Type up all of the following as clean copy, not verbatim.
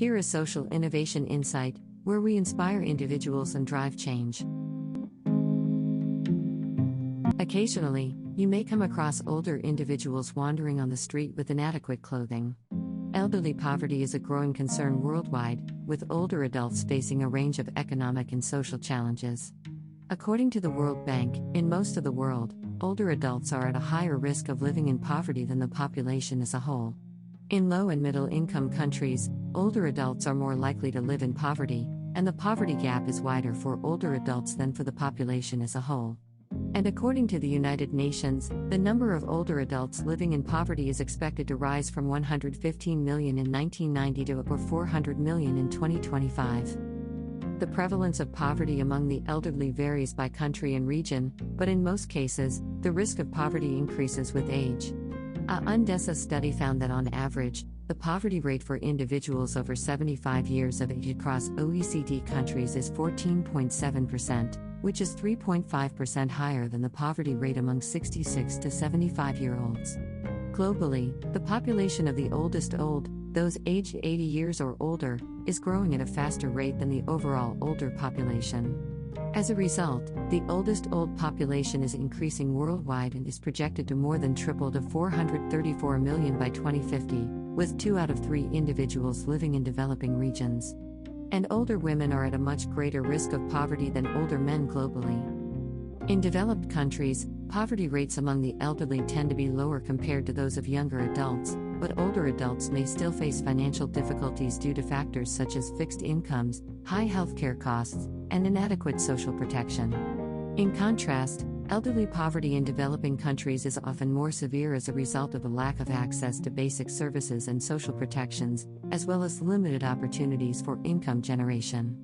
Here is Social Innovation Insight, where we inspire individuals and drive change. Occasionally, you may come across older individuals wandering on the street with inadequate clothing. Elderly poverty is a growing concern worldwide, with older adults facing a range of economic and social challenges. According to the World Bank, in most of the world, older adults are at a higher risk of living in poverty than the population as a whole. In low and middle income countries, older adults are more likely to live in poverty, and the poverty gap is wider for older adults than for the population as a whole. And according to the United Nations, the number of older adults living in poverty is expected to rise from 115 million in 1990 to over 400 million in 2025. The prevalence of poverty among the elderly varies by country and region, but in most cases, the risk of poverty increases with age. A UNDESA study found that on average, the poverty rate for individuals over 75 years of age across OECD countries is 14.7%, which is 3.5% higher than the poverty rate among 66 to 75-year-olds. Globally, the population of the oldest old, those aged 80 years or older, is growing at a faster rate than the overall older population. As a result, the oldest old population is increasing worldwide and is projected to more than triple to 434 million by 2050, with 2 out of 3 individuals living in developing regions. And older women are at a much greater risk of poverty than older men globally. In developed countries, poverty rates among the elderly tend to be lower compared to those of younger adults, but older adults may still face financial difficulties due to factors such as fixed incomes, high healthcare costs, and inadequate social protection. In contrast, elderly poverty in developing countries is often more severe as a result of a lack of access to basic services and social protections, as well as limited opportunities for income generation.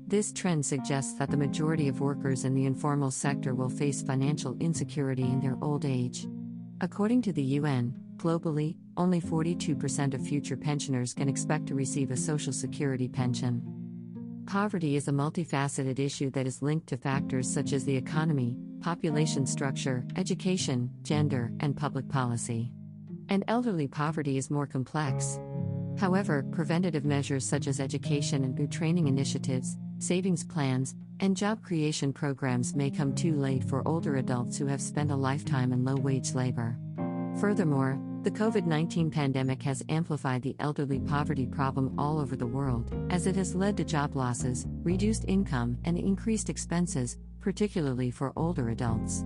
This trend suggests that the majority of workers in the informal sector will face financial insecurity in their old age. According to the UN, globally, only 42% of future pensioners can expect to receive a Social Security pension. Poverty is a multifaceted issue that is linked to factors such as the economy, population structure, education, gender, and public policy. And elderly poverty is more complex. However, preventative measures such as education and training initiatives, savings plans, and job creation programs may come too late for older adults who have spent a lifetime in low-wage labor. Furthermore, the COVID-19 pandemic has amplified the elderly poverty problem all over the world, as it has led to job losses, reduced income, and increased expenses, particularly for older adults.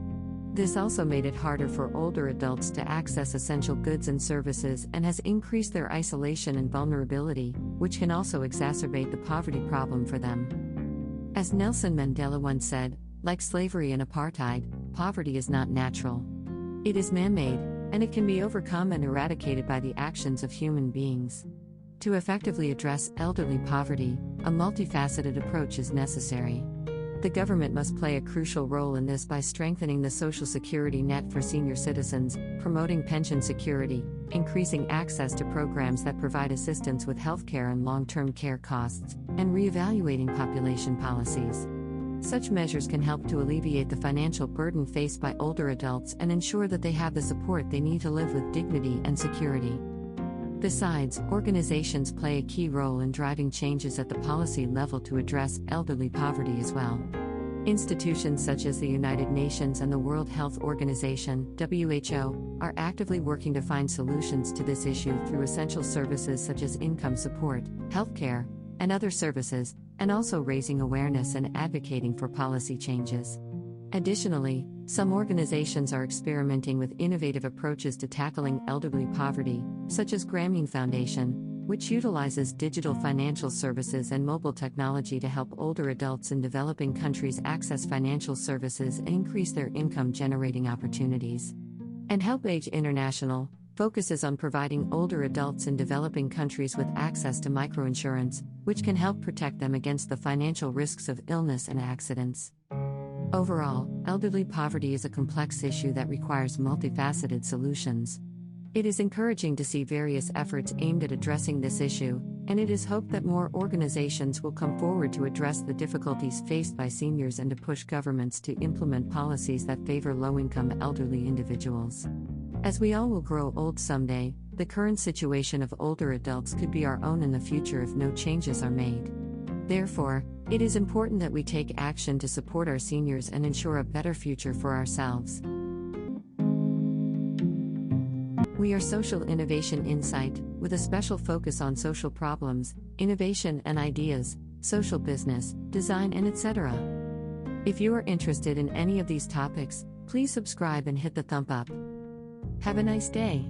This also made it harder for older adults to access essential goods and services and has increased their isolation and vulnerability, which can also exacerbate the poverty problem for them. As Nelson Mandela once said, like slavery and apartheid, poverty is not natural. It is man-made, and it can be overcome and eradicated by the actions of human beings. To effectively address elderly poverty, a multifaceted approach is necessary. The government must play a crucial role in this by strengthening the social security net for senior citizens, promoting pension security, increasing access to programs that provide assistance with healthcare and long-term care costs, and reevaluating population policies. Such measures can help to alleviate the financial burden faced by older adults and ensure that they have the support they need to live with dignity and security. Besides, organizations play a key role in driving changes at the policy level to address elderly poverty as well. Institutions such as the United Nations and the World Health Organization (WHO) are actively working to find solutions to this issue through essential services such as income support, healthcare, and other services, and also raising awareness and advocating for policy changes. Additionally, some organizations are experimenting with innovative approaches to tackling elderly poverty, such as Grameen Foundation, which utilizes digital financial services and mobile technology to help older adults in developing countries access financial services and increase their income-generating opportunities. And HelpAge International focuses on providing older adults in developing countries with access to microinsurance, which can help protect them against the financial risks of illness and accidents. Overall, elderly poverty is a complex issue that requires multifaceted solutions. It is encouraging to see various efforts aimed at addressing this issue, and it is hoped that more organizations will come forward to address the difficulties faced by seniors and to push governments to implement policies that favor low-income elderly individuals. As we all will grow old someday, The current situation of older adults could be our own in the future if no changes are made. Therefore, it is important that we take action to support our seniors and ensure a better future for ourselves. We are Social Innovation Insight, with a special focus on social problems, innovation and ideas, social business, design, and etc. If you are interested in any of these topics, please subscribe and hit the thumb up. Have a nice day.